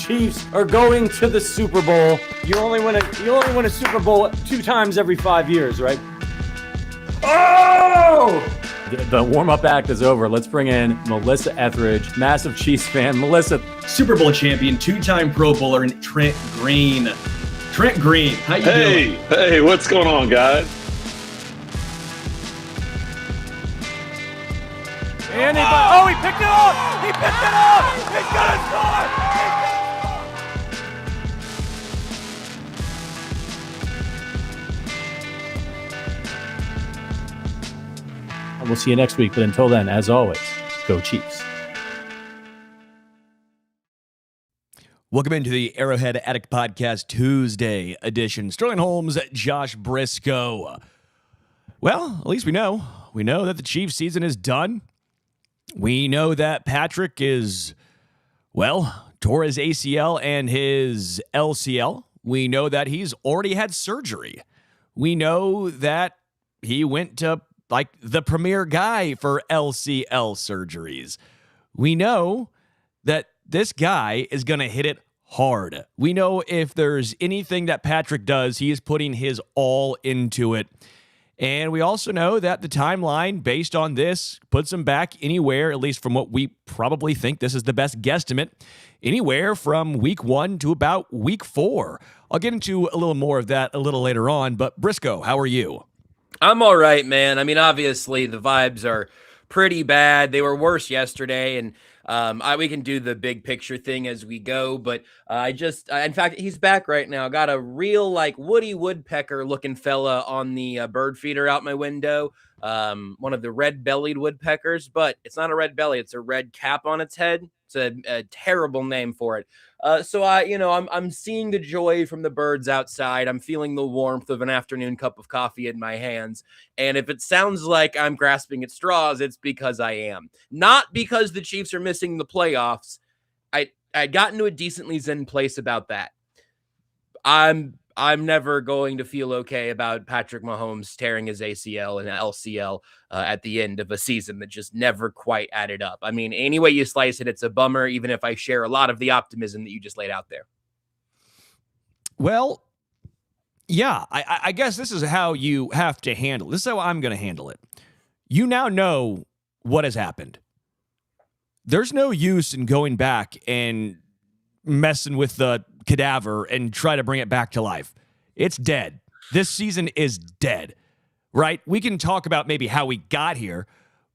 Chiefs are going to the Super Bowl. You only win a Super Bowl 2 times every 5 years, right? Oh! The warm-up act is over. Let's bring in Melissa Etheridge, massive Chiefs fan. Melissa. Super Bowl champion, 2-time Pro Bowler, and Trent Green. Trent Green, how you doing? Hey, what's going on, guys? Oh, he picked it up! He picked it up! He's gonna score! And we'll see you next week, but until then, as always, go Chiefs. Welcome into the Arrowhead Addict Podcast Tuesday edition. Sterling Holmes, Josh Brisco. Well, at least we know that the Chiefs season is done. We know that Patrick tore his ACL and his LCL. We know that he's already had surgery. We know that he went to the premier guy for LCL surgeries. We know that this guy is going to hit it hard. We know if there's anything that Patrick does, he is putting his all into it. And we also know that the timeline based on this puts him back anywhere, at least from what we probably think this is the best guesstimate, anywhere from week 1 to about week 4. I'll get into a little more of that a little later on, but Brisco, how are you? I'm all right, man. I mean, obviously the vibes are pretty bad. They were worse yesterday, and we can do the big picture thing as we go, but in fact, he's back right now. Got a real Woody Woodpecker looking fella on the bird feeder out my window. One of the red-bellied woodpeckers, but it's not a red belly. It's a red cap on its head. It's a terrible name for it. So I'm seeing the joy from the birds outside. I'm feeling the warmth of an afternoon cup of coffee in my hands. And if it sounds like I'm grasping at straws, it's because I am. Not because the Chiefs are missing the playoffs. I got into a decently zen place about that. I'm never going to feel okay about Patrick Mahomes tearing his ACL and LCL at the end of a season that just never quite added up. I mean, any way you slice it, it's a bummer, even if I share a lot of the optimism that you just laid out there. Well, yeah, I guess this is how you have to handle it. This is how I'm going to handle it. You now know what has happened. There's no use in going back and messing with the cadaver and try to bring it back to life. It's dead. This season is dead, right? We can talk about maybe how we got here,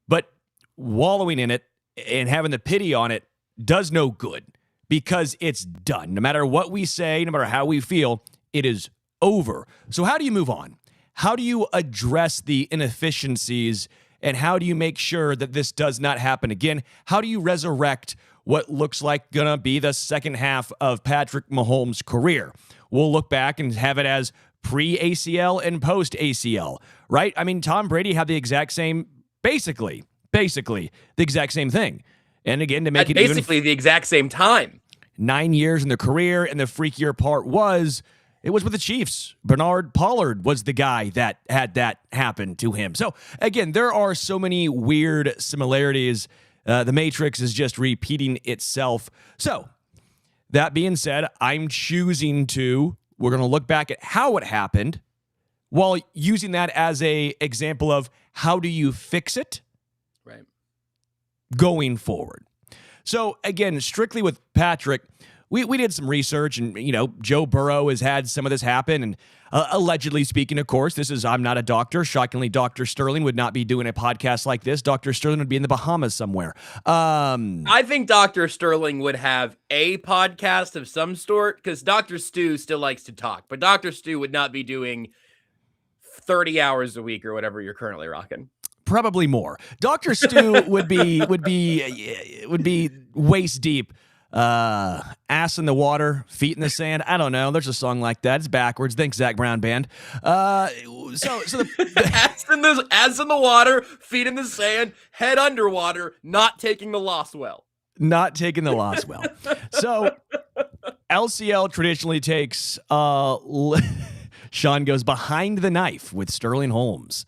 but wallowing in it and having the pity on it does no good because it's done. No matter what we say, no matter how we feel, it is over. So how do you move on? How do you address the inefficiencies, and how do you make sure that this does not happen again? How do you resurrect what looks like gonna be the second half of Patrick Mahomes' career? We'll look back and have it as pre-ACL and post-ACL, right? I mean, Tom Brady had the exact same, basically the exact same thing. And again, to make it basically the exact same time. 9 years in the career, and the freakier part was, it was with the Chiefs. Bernard Pollard was the guy that had that happen to him. So again, there are so many weird similarities. The Matrix is just repeating itself. So that being said, we're going to look back at how it happened while using that as a example of how do you fix it right going forward. So again, strictly with Patrick, we did some research, and Joe Burrow has had some of this happen, and allegedly speaking, of course, I'm not a doctor. Shockingly, Dr. Sterling would not be doing a podcast like this. Dr. Sterling would be in the Bahamas somewhere. I think Dr. Sterling would have a podcast of some sort, because Dr. Stu still likes to talk, but Dr. Stu would not be doing 30 hours a week or whatever you're currently rocking. Probably more. Dr. Stu would be waist deep. Ass in the water, feet in the sand. I don't know. There's a song like that. It's backwards. Thanks, Zach Brown Band. Ass in the water, feet in the sand, head underwater, not taking the lost well. Not taking the lost well. So LCL traditionally takes Sean goes behind the knife with Sterling Holmes.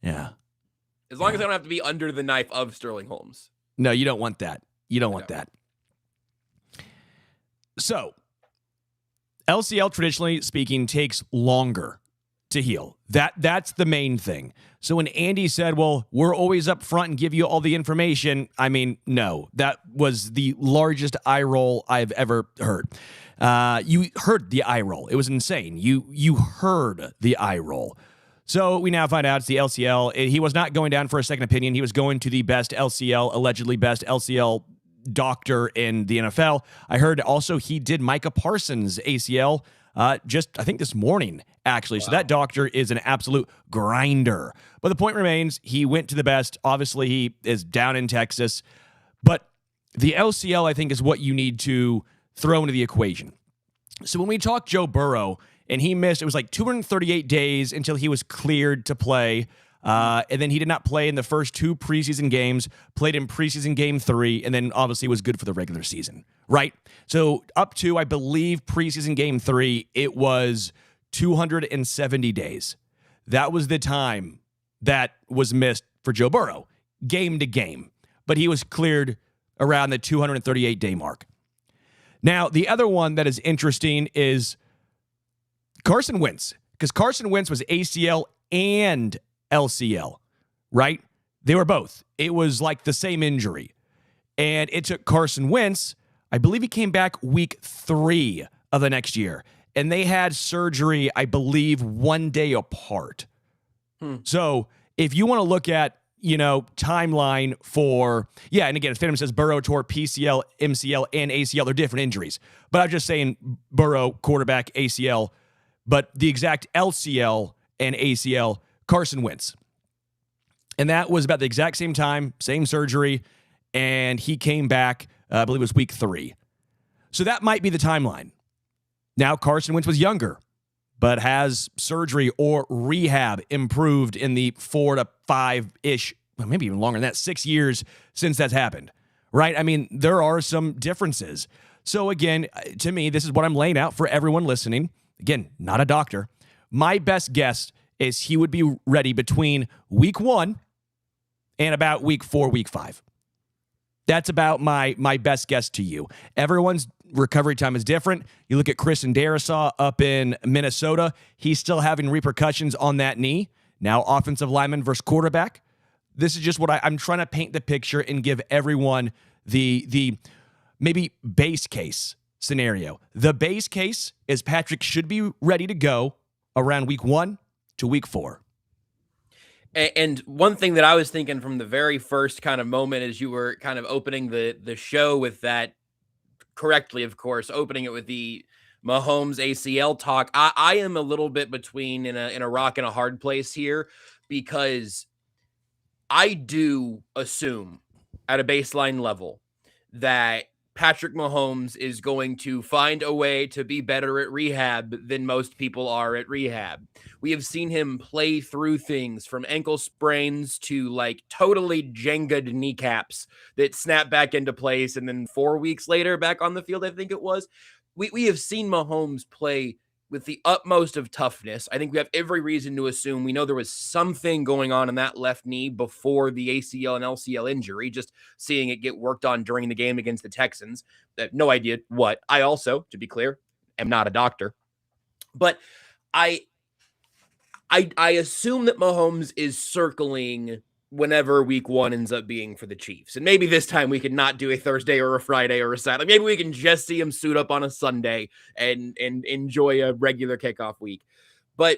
Yeah. As long as I don't have to be under the knife of Sterling Holmes. No, you don't want that. You don't want that. So LCL, traditionally speaking, takes longer to heal. That's the main thing. So when Andy said, well, we're always up front and give you all the information, I mean, no, that was the largest eye roll I've ever heard. You heard the eye roll. It was insane. You heard the eye roll. So we now find out it's the LCL. He was not going down for a second opinion. He was going to the best LCL, allegedly best LCL doctor in the NFL. I heard also he did Micah Parsons' ACL just, I think, this morning, actually. Wow. So that doctor is an absolute grinder. But the point remains, he went to the best. Obviously, he is down in Texas. But the LCL, I think, is what you need to throw into the equation. So when we talk Joe Burrow, and he missed, it was like 238 days until he was cleared to play. And then he did not play in the first 2 preseason games, played in preseason game 3, and then obviously was good for the regular season, right? So up to, I believe, preseason game 3, it was 270 days. That was the time that was missed for Joe Burrow, game to game. But he was cleared around the 238-day mark. Now, the other one that is interesting is Carson Wentz, because Carson Wentz was ACL and LCL, right? They were both. It was like the same injury. And it took Carson Wentz, I believe he came back week 3 of the next year. And they had surgery, I believe, 1 day apart. So if you want to look at, timeline for, and again, Phantom says Burrow tore PCL, MCL, and ACL. They're different injuries. But I'm just saying Burrow, quarterback, ACL, but the exact LCL and ACL, Carson Wentz. And that was about the exact same time, same surgery, and he came back, I believe it was week 3. So that might be the timeline. Now, Carson Wentz was younger, but has surgery or rehab improved in the 4 to 5-ish, well, maybe even longer than that, 6 years since that's happened, right? I mean, there are some differences. So again, to me, this is what I'm laying out for everyone listening. Again, not a doctor. My best guess is he would be ready between week 1 and about week 4, week 5. That's about my best guess to you. Everyone's recovery time is different. You look at Chris Darisaw up in Minnesota. He's still having repercussions on that knee. Now offensive lineman versus quarterback. This is just what I'm trying to paint the picture and give everyone the maybe base case scenario. The base case is Patrick should be ready to go around week 1 to week 4. And one thing that I was thinking from the very first kind of moment as you were kind of opening the show with that, correctly, of course, opening it with the Mahomes ACL talk, I am a little bit between in a rock and a hard place here, because I do assume at a baseline level that Patrick Mahomes is going to find a way to be better at rehab than most people are at rehab. We have seen him play through things from ankle sprains to like totally Jenga'd kneecaps that snap back into place. And then 4 weeks later, back on the field, I think it was. We have seen Mahomes play with the utmost of toughness. I think we have every reason to assume we know there was something going on in that left knee before the ACL and LCL injury, just seeing it get worked on during the game against the Texans. No idea what. I also, to be clear, am not a doctor. But I assume that Mahomes is circling whenever week 1 ends up being for the Chiefs. And maybe this time we could not do a Thursday or a Friday or a Saturday. Maybe we can just see him suit up on a Sunday and enjoy a regular kickoff week. But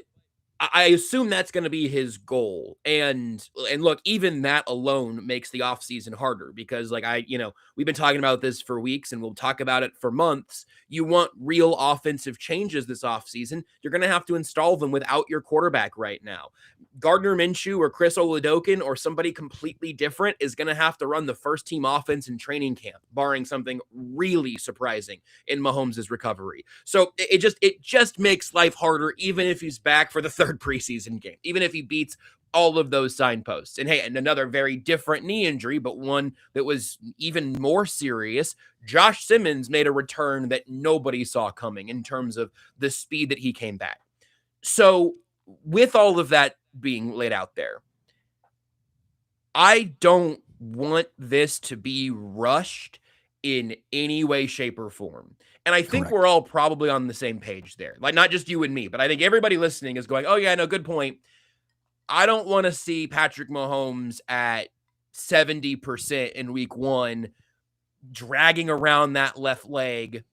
I assume that's going to be his goal. And look, even that alone makes the offseason harder, because like we've been talking about this for weeks and we'll talk about it for months. You want real offensive changes this offseason. You're going to have to install them without your quarterback right now. Gardner Minshew or Chris Oladokun or somebody completely different is going to have to run the first team offense in training camp, barring something really surprising in Mahomes' recovery. So it just makes life harder, even if he's back for the third preseason game, even if he beats all of those signposts. And hey, and another very different knee injury, but one that was even more serious. Josh Simmons made a return that nobody saw coming in terms of the speed that he came back. So with all of that being laid out there, I don't want this to be rushed in any way, shape, or form. And I think Correct. we're all probably on the same page there. Like, not just you and me, but I think everybody listening is going, oh, yeah, no, good point. I don't want to see Patrick Mahomes at 70% in week 1, dragging around that left leg.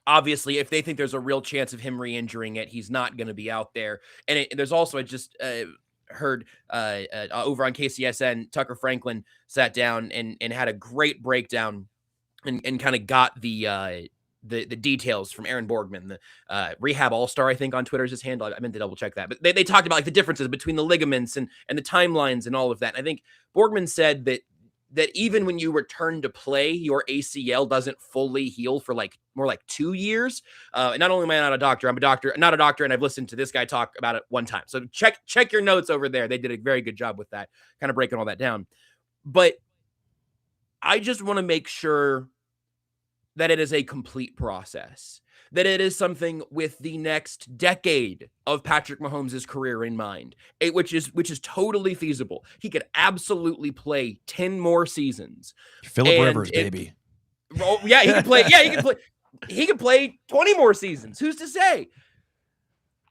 Obviously, if they think there's a real chance of him re-injuring it, he's not going to be out there. And there's also, I just heard over on KCSN, Tucker Franklin sat down and had a great breakdown and kind of got the details from Aaron Borgman, the rehab all-star, I think on Twitter is his handle. I meant to double check that, but they talked about like the differences between the ligaments and the timelines and all of that. And I think Borgman said that even when you return to play, your ACL doesn't fully heal for like more like 2 years. And not only am I not a doctor, I'm not a doctor, and I've listened to this guy talk about it one time. So check your notes over there. They did a very good job with that, kind of breaking all that down. But I just want to make sure that it is a complete process, that it is something with the next decade of Patrick Mahomes' career in mind, which is totally feasible. He could absolutely play 10 more seasons. Phillip Rivers, baby. Yeah, he could play. Yeah, he could play. He could play 20 more seasons. Who's to say?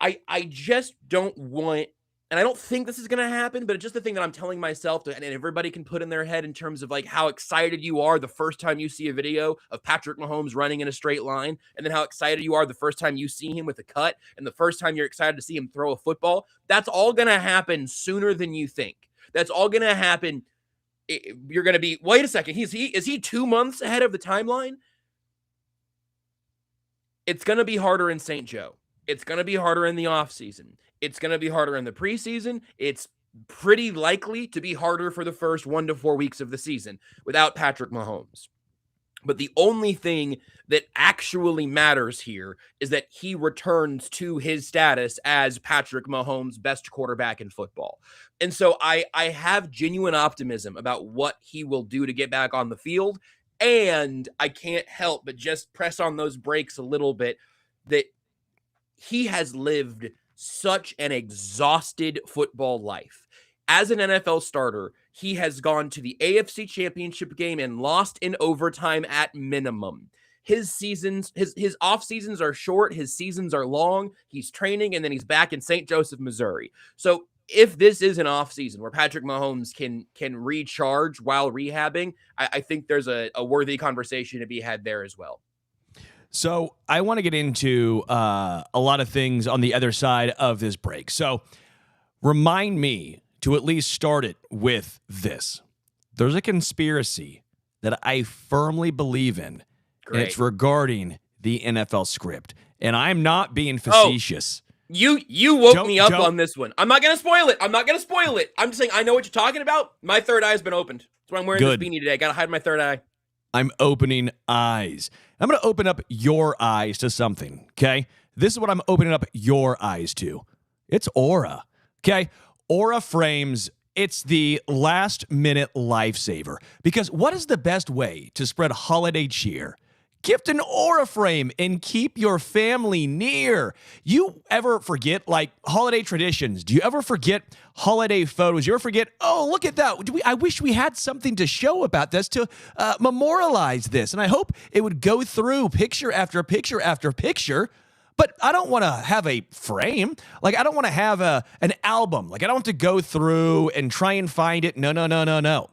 I just don't want, and I don't think this is going to happen, but it's just the thing that I'm telling myself, and everybody can put in their head in terms of like how excited you are the first time you see a video of Patrick Mahomes running in a straight line, and then how excited you are the first time you see him with a cut, and the first time you're excited to see him throw a football. That's all going to happen sooner than you think. That's all going to happen. You're going to be, wait a second, is he 2 months ahead of the timeline? It's going to be harder in St. Joe. It's going to be harder in the offseason. It's going to be harder in the preseason. It's pretty likely to be harder for the first 1 to 4 weeks of the season without Patrick Mahomes. But the only thing that actually matters here is that he returns to his status as Patrick Mahomes' best quarterback in football. And so I have genuine optimism about what he will do to get back on the field. And I can't help but just press on those brakes a little bit that he has lived such an exhausted football life. As an NFL starter, he has gone to the AFC Championship game and lost in overtime at minimum. His seasons, his off seasons are short. His seasons are long. He's training, and then he's back in St. Joseph, Missouri. So if this is an off season where Patrick Mahomes can recharge while rehabbing, I think there's a worthy conversation to be had there as well. So I want to get into a lot of things on the other side of this break. So remind me to at least start it with this. There's a conspiracy that I firmly believe in, and it's regarding the NFL script. And I'm not being facetious. You woke me up on this one. I'm not going to spoil it. I'm just saying I know what you're talking about. My third eye's been opened. That's why I'm wearing this beanie today. I got to hide my third eye. I'm opening eyes. I'm going to open up your eyes to something, okay? This is what I'm opening up your eyes to. It's Aura, okay? Aura frames, it's the last-minute lifesaver. Because what is the best way to spread holiday cheer? Gift an Aura frame and keep your family near. You ever forget, like, holiday traditions? Do you ever forget holiday photos? You ever forget, oh, look at that. I wish we had something to show about this to memorialize this. And I hope it would go through picture after picture after picture. But I don't want to have a frame. Like, I don't want to have an album. Like, I don't want to go through and try and find it. No.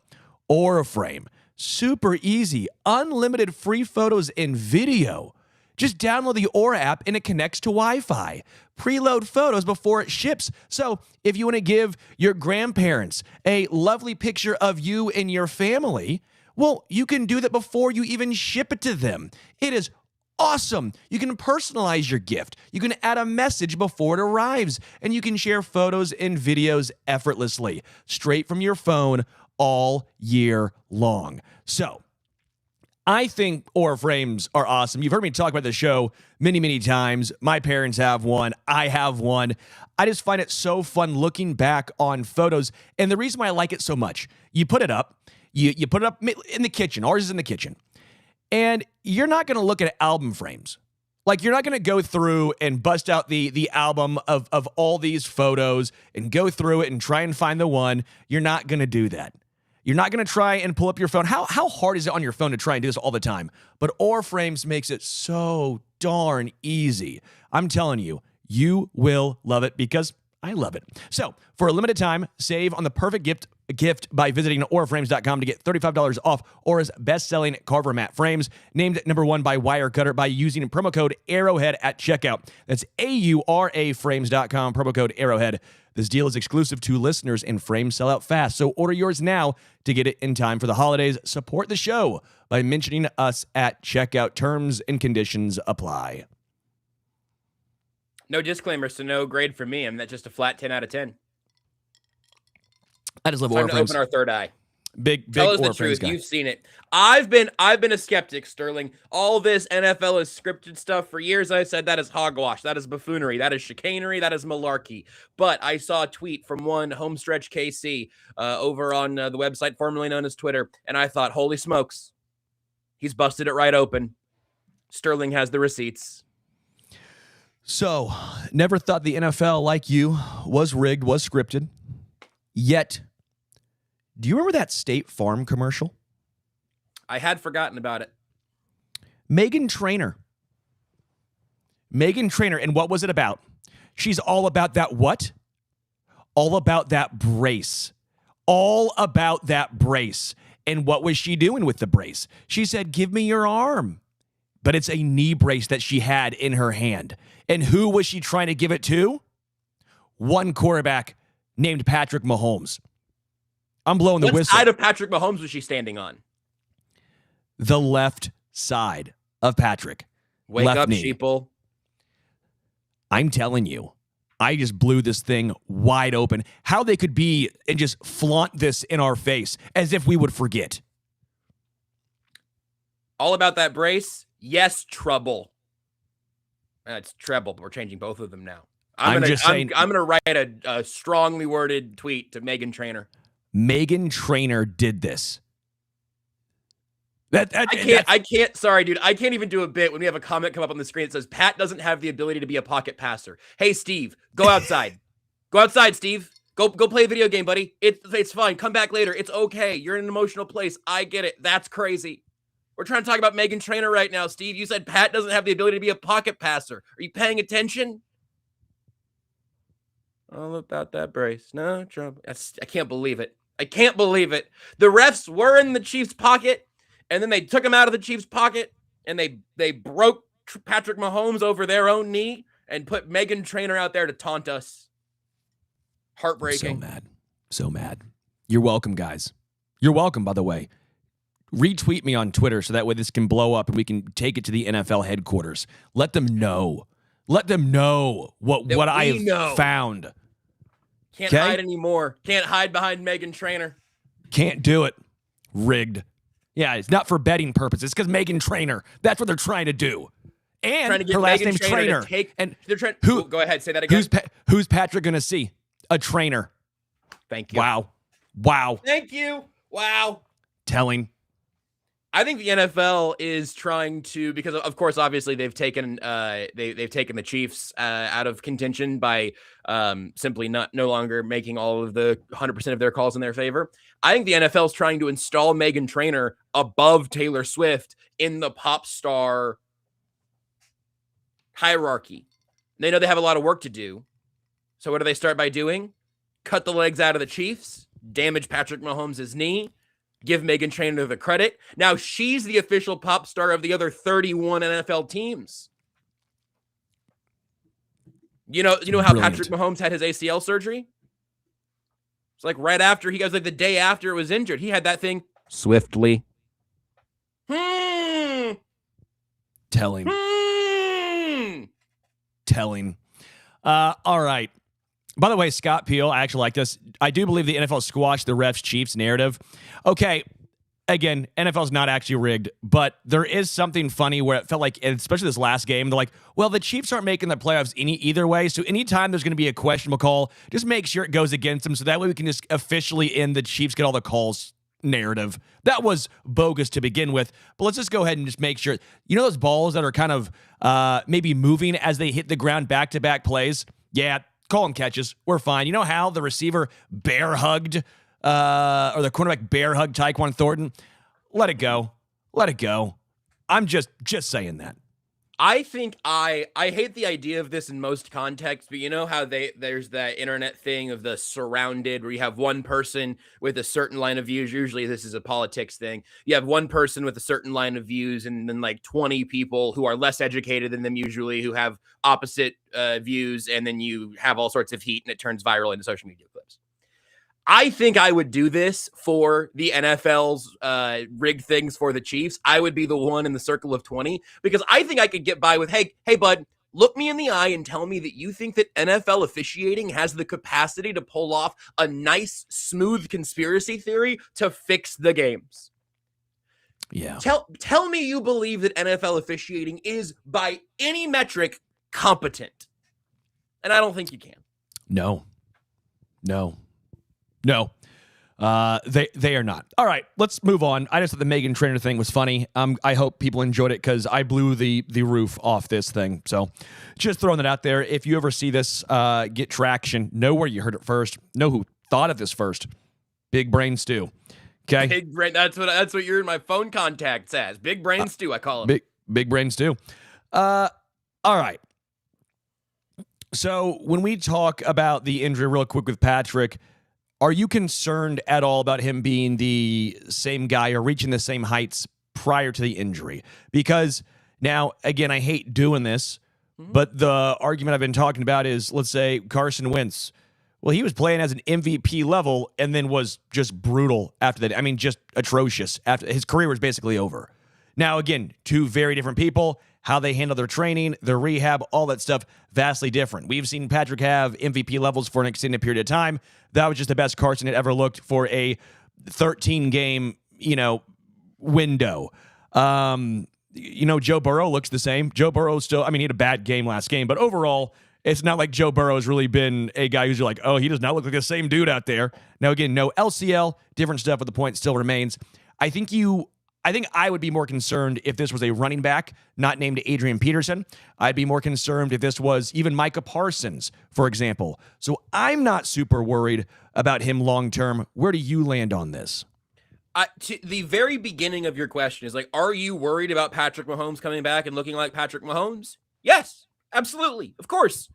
Aura frame. Super easy, unlimited free photos and video. Just download the Aura app and it connects to Wi-Fi. Preload photos before it ships. So if you want to give your grandparents a lovely picture of you and your family, well, you can do that before you even ship it to them. It is awesome. You can personalize your gift. You can add a message before it arrives, and you can share photos and videos effortlessly, straight from your phone, all year long. So I think Aura frames are awesome. You've heard me talk about the show many, many times. My parents have one. I have one. I just find it so fun looking back on photos. And the reason why I like it so much, you put it up, you put it up in the kitchen. Ours is in the kitchen. And you're not going to look at album frames. Like, you're not going to go through and bust out the album of all these photos and go through it and try and find the one. You're not going to do that. You're not going to try and pull up your phone. How hard is it on your phone to try and do this all the time? But Aura Frames makes it so darn easy. I'm telling you, you will love it because I love it. So, for a limited time, save on the perfect gift by visiting auraframes.com to get $35 off Aura's best-selling Carver mat frames, named #1 by Wirecutter by using promo code Arrowhead at checkout. That's AURAFrames.com, promo code Arrowhead. This deal is exclusive to listeners and frames sell out fast, so order yours now to get it in time for the holidays. Support the show by mentioning us at checkout. Terms and conditions apply. No disclaimer, so no grade for me. I'm not just a flat 10 out of 10. I just love Time Aura to Frames. open our third eye. Big Tell us Aura the Frames truth. guy. You've seen it. I've been a skeptic, Sterling. All this NFL is scripted stuff. For years, I said that is hogwash. That is buffoonery. That is chicanery. That is malarkey. But I saw a tweet from one Homestretch KC over on the website formerly known as Twitter, and I thought, holy smokes, he's busted it right open. Sterling has the receipts. So, never thought the NFL, like you, was rigged, was scripted. Yet, do you remember that State Farm commercial? I had forgotten about it. Meghan Trainor. And what was it about? She's all about that what? All about that brace. All about that brace. And what was she doing with the brace? She said, give me your arm. But it's a knee brace that she had in her hand. And who was she trying to give it to? One quarterback named Patrick Mahomes. I'm blowing the whistle. What side of Patrick Mahomes was she standing on? The left side of Patrick. Wake left up, knee. sheeple. I'm telling you, I just blew this thing wide open. How they could be and just flaunt this in our face as if we would forget. All about that brace. Yes, trouble. It's treble. We're changing both of them now. I'm gonna write a strongly worded tweet to Meghan Trainor. Meghan Trainor did this. I can't. Sorry, dude. I can't even do a bit when we have a comment come up on the screen that says Pat doesn't have the ability to be a pocket passer. Hey, Steve, go outside. Go outside, Steve. Go play a video game, buddy. It's fine. Come back later. It's okay. You're in an emotional place. I get it. That's crazy. We're trying to talk about Meghan Trainor right now, Steve. You said Pat doesn't have the ability to be a pocket passer. Are you paying attention? All about that brace. No trouble. I can't believe it. I can't believe it. The refs were in the Chiefs' pocket, and then they took him out of the Chiefs' pocket, and they broke Patrick Mahomes over their own knee and put Meghan Trainor out there to taunt us. Heartbreaking. So mad. You're welcome, guys. You're welcome, by the way. Retweet me on Twitter so that way this can blow up and we can take it to the NFL headquarters. Let them know. Let them know what I have found. Can't hide anymore. Can't hide behind Meghan Trainor. Can't do it. Rigged. Yeah, it's not for betting purposes. It's because Meghan Trainor. That's what they're trying to do. And trying to get her last Meghan name's Trainor. Trainor. And they're trying. Go ahead. Say that again. Who's Patrick going to see? A trainer. Thank you. Wow. Thank you. Wow. Telling. I think the NFL is trying to, because of course, obviously they've taken they've taken the Chiefs out of contention by simply no longer making all of the 100% of their calls in their favor. I think the NFL is trying to install Meghan Trainor above Taylor Swift in the pop star hierarchy. They know they have a lot of work to do. So what do they start by doing? Cut the legs out of the Chiefs, damage Patrick Mahomes' knee, give Meghan Trainor the credit. Now she's the official pop star of the other 31 NFL teams. You know how Brilliant. Patrick Mahomes had his ACL surgery? It's like right after he goes, like the day after it was injured. He had that thing swiftly. Telling. All right. By the way, Scott Peel, I actually like this. I do believe the NFL squashed the refs Chiefs narrative. Okay, again, NFL's not actually rigged, but there is something funny where it felt like, especially this last game, they're like, well, the Chiefs aren't making the playoffs either way, so anytime there's going to be a questionable call, just make sure it goes against them, so that way we can just officially end the Chiefs get all the calls narrative. That was bogus to begin with, but let's just go ahead and just make sure. You know those balls that are kind of maybe moving as they hit the ground back-to-back plays? Yeah, call them catches. We're fine. You know how the receiver bear hugged or the cornerback bear hug Tyquan Thornton. Let it go. Let it go. I'm just saying that. I think I hate the idea of this in most contexts, but you know how there's that internet thing of the surrounded, where you have one person with a certain line of views. Usually this is a politics thing. You have one person with a certain line of views and then like 20 people who are less educated than them usually, who have opposite views, and then you have all sorts of heat and it turns viral into social media clips. I think I would do this for the NFL's rigged things for the Chiefs. I would be the one in the circle of 20 because I think I could get by with, hey, bud, look me in the eye and tell me that you think that NFL officiating has the capacity to pull off a nice, smooth conspiracy theory to fix the games. Yeah. Tell me you believe that NFL officiating is, by any metric, competent. And I don't think you can. No. They are not. All right, let's move on. I just thought the Megan Trainor thing was funny. I hope people enjoyed it because I blew the roof off this thing. So just throwing that out there. If you ever see this get traction, know where you heard it first. Know who thought of this first. Big Brain Stew. Okay. Big Brain. That's what you're in my phone contacts as. Big Brain Stew, I call him. Big Brain Stew. All right. So when we talk about the injury real quick with Patrick, are you concerned at all about him being the same guy or reaching the same heights prior to the injury? Because now, again, I hate doing this, but the argument I've been talking about is, let's say, Carson Wentz. Well, he was playing as an MVP level and then was just brutal after that. I mean, just atrocious. After his career was basically over. Now, again, two very different people. How they handle their training, their rehab, all that stuff, vastly different. We've seen Patrick have MVP levels for an extended period of time. That was just the best Carson had ever looked for a 13-game, window. Joe Burrow looks the same. Joe Burrow still, he had a bad game last game, but overall, it's not like Joe Burrow has really been a guy who's like, oh, he does not look like the same dude out there. Now, again, no LCL, different stuff, but the point still remains. I think I would be more concerned if this was a running back not named Adrian Peterson. I'd be more concerned if this was even Micah Parsons, for example. So I'm not super worried about him long-term. Where do you land on this? To the very beginning of your question is like, are you worried about Patrick Mahomes coming back and looking like Patrick Mahomes? Yes, absolutely. Of course.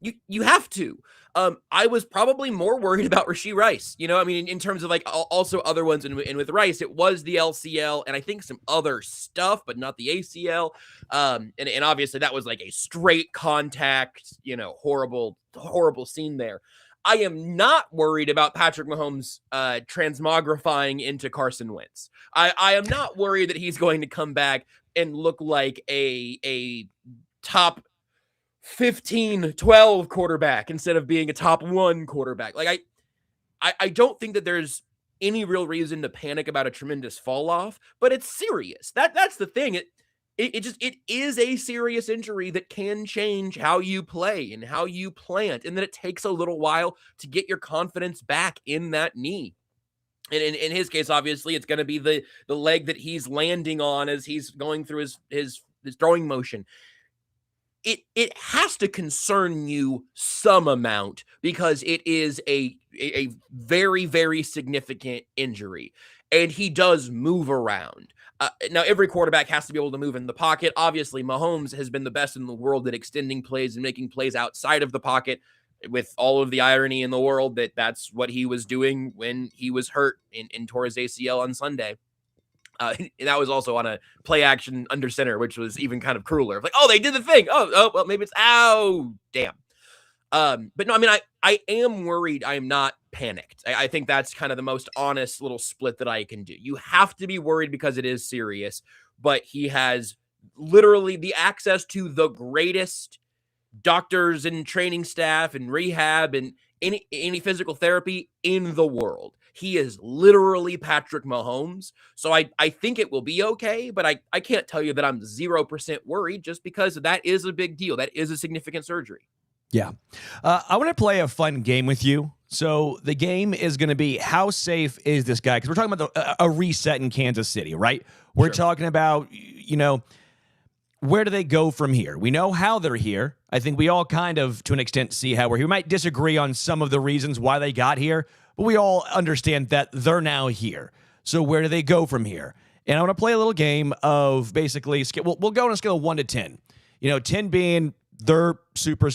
You have to. I was probably more worried about Rashee Rice, in terms of like also other ones. And with Rice, it was the LCL and I think some other stuff, but not the ACL. And obviously that was like a straight contact, horrible scene there. I am not worried about Patrick Mahomes transmogrifying into Carson Wentz. I am not worried that he's going to come back and look like a top 15, 12 quarterback instead of being a top 1 quarterback. Like I don't think that there's any real reason to panic about a tremendous fall off, but it's serious. That's the thing. It is a serious injury that can change how you play and how you plant, and that it takes a little while to get your confidence back in that knee. And in his case, obviously, it's going to be the leg that he's landing on as he's going through his throwing motion. It has to concern you some amount because it is a very, very significant injury. And he does move around. Now, every quarterback has to be able to move in the pocket. Obviously, Mahomes has been the best in the world at extending plays and making plays outside of the pocket, with all of the irony in the world that that's what he was doing when he was hurt and tore his ACL on Sunday. And that was also on a play action under center, which was even kind of crueler. Like, oh, they did the thing. Oh, well, maybe it's, damn. But no, I am worried. I am not panicked. I think that's kind of the most honest little split that I can do. You have to be worried because it is serious, but he has literally the access to the greatest doctors and training staff and rehab and any physical therapy in the world. He is literally Patrick Mahomes. So I think it will be okay, but I can't tell you that I'm 0% worried just because that is a big deal. That is a significant surgery. Yeah. I want to play a fun game with you. So the game is going to be, how safe is this guy? Because we're talking about a reset in Kansas City, right? We're talking about, where do they go from here? We know how they're here. I think we all kind of, to an extent, see how we're here. We might disagree on some of the reasons why they got here, but we all understand that they're now here. So where do they go from here? And I want to play a little game of basically, we'll go on a scale of 1 to 10. 10 being they're super,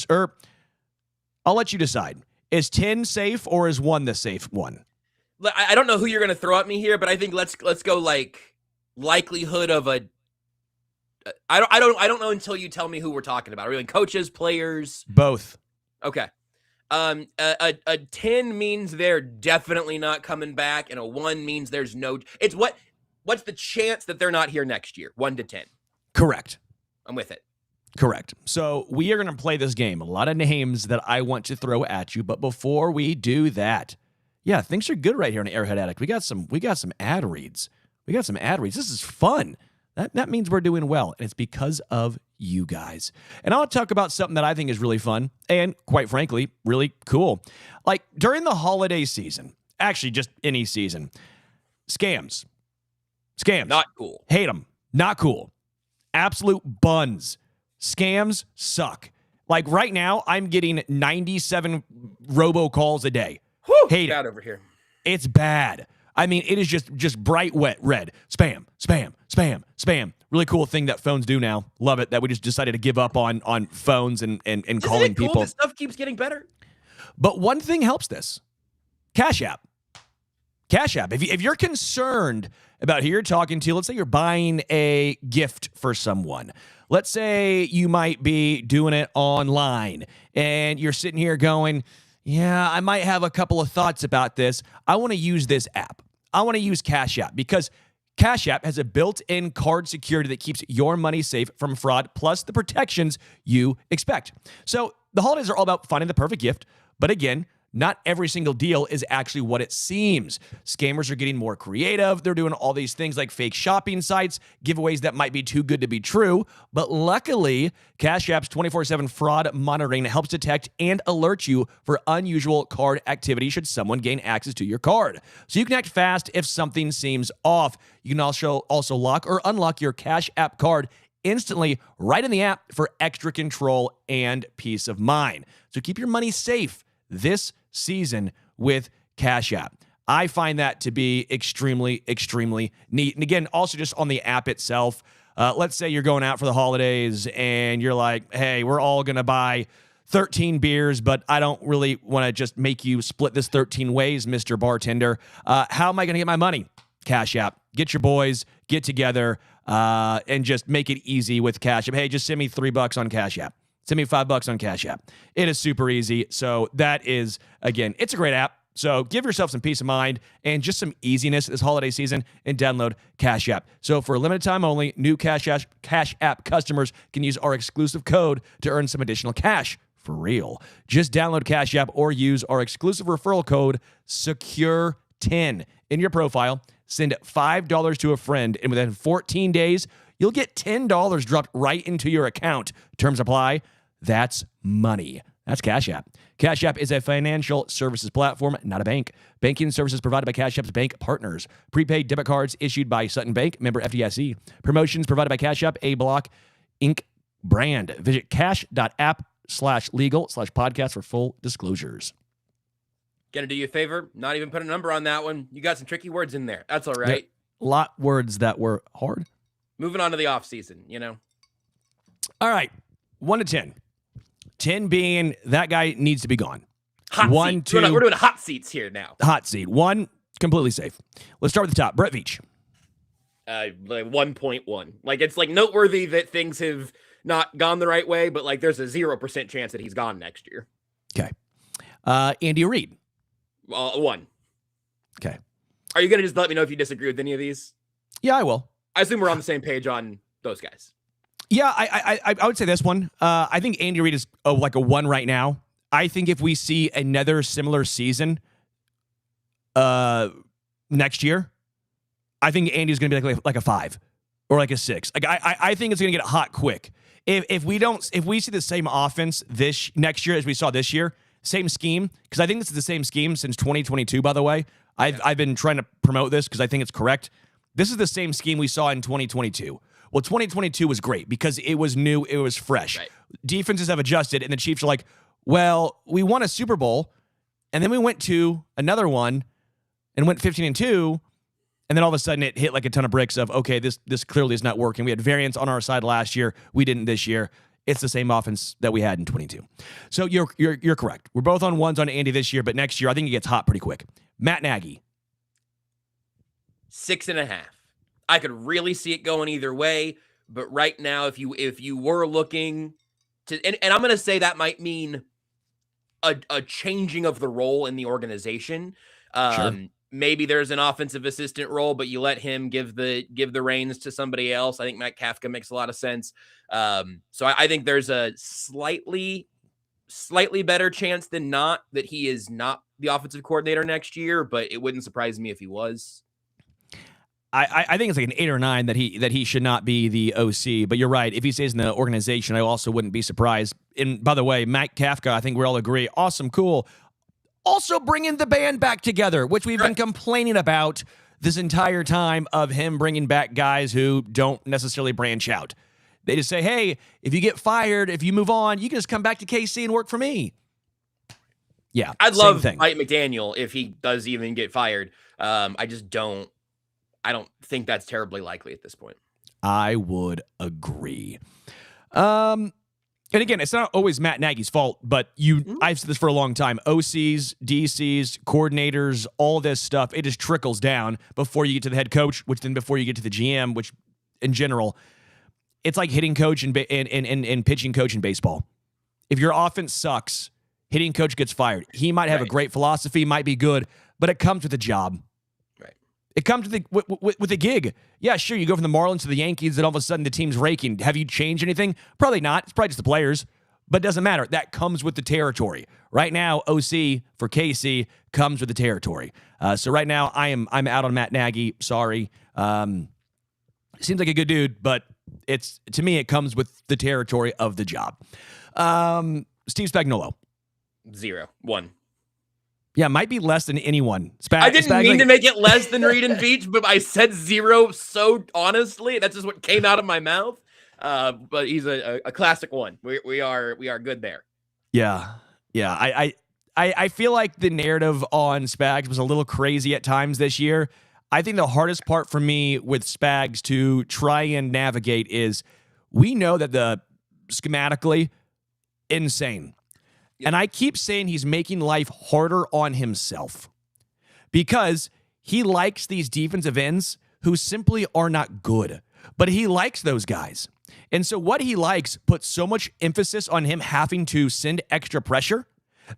I'll let you decide. Is 10 safe or is 1 the safe one? I don't know who you're going to throw at me here, but I think let's go like likelihood of a. I don't know until you tell me who we're talking about. Are we doing coaches, players? Both. Okay. A 10 means they're definitely not coming back, and a 1 means there's no. It's what's the chance that they're not here next year? 1 to 10. Correct. I'm with it. Correct. So we are going to play this game. A lot of names that I want to throw at you, but before we do that, yeah, things are good right here on Arrowhead Addict. We got some ad reads. This is fun. That means we're doing well, and it's because of you guys. And I'll talk about something that I think is really fun and, quite frankly, really cool. Like during the holiday season, actually just any season, scams. Not cool. Hate them. Not cool. Absolute buns. Scams suck. Like right now, I'm getting 97 robocalls a day. Whew, Hate bad it. over here. It's bad. I mean, it is just bright, wet, red. Spam, spam, spam, spam. Really cool thing that phones do now. Love it that we just decided to give up on phones and calling Isn't it cool people. this stuff keeps getting better? But one thing helps this. Cash App. Cash App. If you're concerned about who you're talking to, let's say you're buying a gift for someone. Let's say you might be doing it online and you're sitting here going, yeah, I might have a couple of thoughts about this. I want to use this app. I want to use Cash App because Cash App has a built-in card security that keeps your money safe from fraud, plus the protections you expect. So the holidays are all about finding the perfect gift, but again, not every single deal is actually what it seems. Scammers are getting more creative. They're doing all these things like fake shopping sites, giveaways that might be too good to be true. But luckily, Cash App's 24/7 fraud monitoring helps detect and alert you for unusual card activity should someone gain access to your card. So you can act fast if something seems off. You can also lock or unlock your Cash App card instantly right in the app for extra control and peace of mind. So keep your money safe this season with Cash App. I find that to be extremely, extremely neat. And again, also just on the app itself, let's say you're going out for the holidays and you're like, hey, we're all going to buy 13 beers, but I don't really want to just make you split this 13 ways, Mr. Bartender. How am I going to get my money? Cash App. Get your boys, get together, and just make it easy with Cash App. Hey, just send me $3 on Cash App. Send me $5 on Cash App. It is super easy. So that is, again, it's a great app. So give yourself some peace of mind and just some easiness this holiday season and download Cash App. So for a limited time only, new Cash App customers can use our exclusive code to earn some additional cash for real. Just download Cash App or use our exclusive referral code SECURE10 in your profile. Send $5 to a friend, and within 14 days, you'll get $10 dropped right into your account. Terms apply. That's money. That's Cash App. Cash App is a financial services platform, not a bank. Banking services provided by Cash App's bank partners. Prepaid debit cards issued by Sutton Bank, member FDIC. Promotions provided by Cash App, A Block, Inc. brand. Visit cash.app/legal/podcast for full disclosures. Gonna do you a favor, not even put a number on that one. You got some tricky words in there. That's all right. A lot words that were hard. Moving on to the offseason, All right, 1 to 10. 10 being that guy needs to be gone. Hot 1, seat. 2. We're doing hot seats here now. Hot seat. 1, completely safe. Let's start with the top. Brett Veach. Like 1.1. Like it's like noteworthy that things have not gone the right way, but like there's a 0% chance that he's gone next year. Okay. Andy Reid. 1. Okay. Are you gonna just let me know if you disagree with any of these? Yeah, I will. I assume we're on the same page on those guys. Yeah, I would say this one. I think Andy Reid is like a 1 right now. I think if we see another similar season next year, I think Andy's going to be like a 5 or like a 6. Like I think it's going to get hot quick. If we see the same offense this next year as we saw this year, same scheme, because I think this is the same scheme since 2022. By the way, I've been trying to promote this because I think it's correct. This is the same scheme we saw in 2022. Well, 2022 was great because it was new, it was fresh. Right. Defenses have adjusted, and the Chiefs are like, well, we won a Super Bowl, And then we went to another one and went 15-2. And then all of a sudden it hit like a ton of bricks of, okay, this clearly is not working. We had variance on our side last year. We didn't this year. It's the same offense that we had in 22. So you're correct. We're both on ones on Andy this year, but next year I think he gets hot pretty quick. Matt Nagy. 6.5. I could really see it going either way, but right now, if you were looking to, and I'm going to say that might mean a changing of the role in the organization. Sure. Maybe there's an offensive assistant role, but you let him give the reins to somebody else. I think Matt Kafka makes a lot of sense. So I think there's a slightly better chance than not that he is not the offensive coordinator next year, but it wouldn't surprise me if he was. I think it's like an 8 or 9 that he should not be the OC. But you're right. If he stays in the organization, I also wouldn't be surprised. And by the way, Matt Kafka, I think we all agree, awesome, cool. Also bringing the band back together, which we've been complaining about this entire time of him bringing back guys who don't necessarily branch out. They just say, hey, if you get fired, if you move on, you can just come back to KC and work for me. Yeah, I'd love Mike McDaniel if he does even get fired. I don't think that's terribly likely at this point. I would agree. And again, it's not always Matt Nagy's fault, but I've said this for a long time. OCs, DCs, coordinators, all this stuff, it just trickles down before you get to the head coach, which then before you get to the GM, which in general, it's like hitting coach and pitching coach in baseball. If your offense sucks, hitting coach gets fired. He might have a great philosophy, might be good, but it comes with a job. It comes with a gig. Yeah, sure, you go from the Marlins to the Yankees, and all of a sudden the team's raking. Have you changed anything? Probably not. It's probably just the players. But it doesn't matter. That comes with the territory. Right now, OC for KC comes with the territory. So right now, I'm out on Matt Nagy. Sorry. Seems like a good dude, but to me, it comes with the territory of the job. Steve Spagnuolo. 0, 1. Yeah, might be less than anyone. I didn't mean to make it less than Reed and Beach, but I said 0 so honestly. That's just what came out of my mouth. But he's a classic 1. We are good there. Yeah. I feel like the narrative on Spags was a little crazy at times this year. I think the hardest part for me with Spags to try and navigate is we know that the schematically insane. And I keep saying he's making life harder on himself because he likes these defensive ends who simply are not good, but he likes those guys. And so what he likes puts so much emphasis on him having to send extra pressure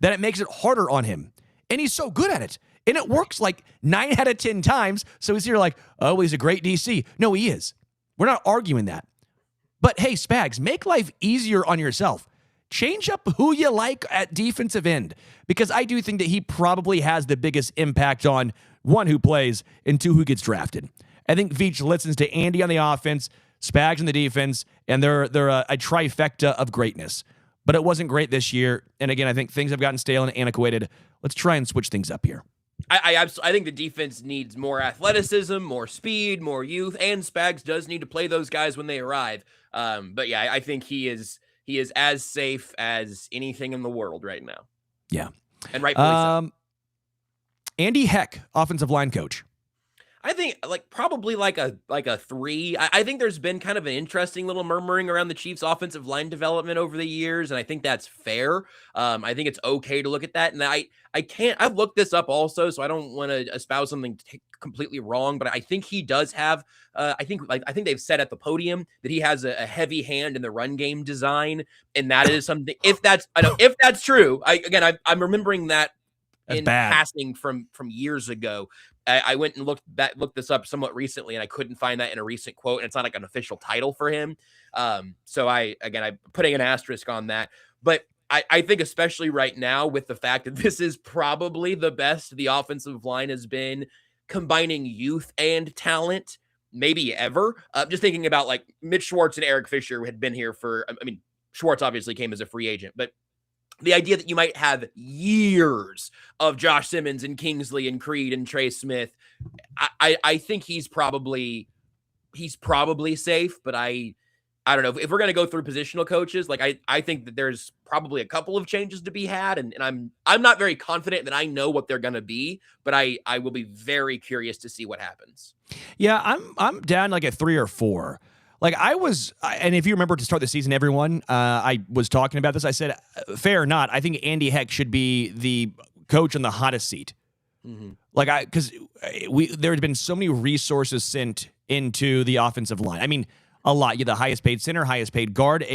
that it makes it harder on him. And he's so good at it. And it works like 9 out of 10 times. So he's here like, oh, well, he's a great DC. No, he is. We're not arguing that. But hey, Spags, make life easier on yourself. Change up who you like at defensive end, because I do think that he probably has the biggest impact on, 1, who plays, and 2, who gets drafted. I think Veach listens to Andy on the offense, Spags on the defense, and they're a trifecta of greatness. But it wasn't great this year. And again, I think things have gotten stale and antiquated. Let's try and switch things up here. I think the defense needs more athleticism, more speed, more youth, and Spags does need to play those guys when they arrive. But yeah, I think he is as safe as anything in the world right now. Yeah. And rightfully so. Andy Heck, offensive line coach. I think probably like a 3. I think there's been kind of an interesting little murmuring around the Chiefs' offensive line development over the years, and I think that's fair. I think it's okay to look at that, and I've looked this up also, so I don't want to espouse something completely wrong, but I think he does have. I think they've said at the podium that he has a heavy hand in the run game design, and that is something. If that's true, I'm remembering that in passing from years ago. I went and looked this up somewhat recently, and I couldn't find that in a recent quote, and it's not like an official title for him. So I'm putting an asterisk on that. But I think especially right now with the fact that this is probably the best the offensive line has been combining youth and talent maybe ever. Just thinking about like Mitch Schwartz and Eric Fisher had been here Schwartz obviously came as a free agent, but the idea that you might have years of Josh Simmons and Kingsley and Creed and Trey Smith, I think he's probably safe, but I I don't know if we're going to go through positional coaches. Like I think that there's probably a couple of changes to be had, and I'm not very confident that I know what they're going to be, but I will be very curious to see what happens. Yeah, I'm down like at 3 or 4. Like and if you remember to start the season, everyone, I was talking about this. I said, fair or not, I think Andy Heck should be the coach on the hottest seat. Mm-hmm. Like because there had been so many resources sent into the offensive line. I mean, a lot. You had the highest paid center, highest paid guard,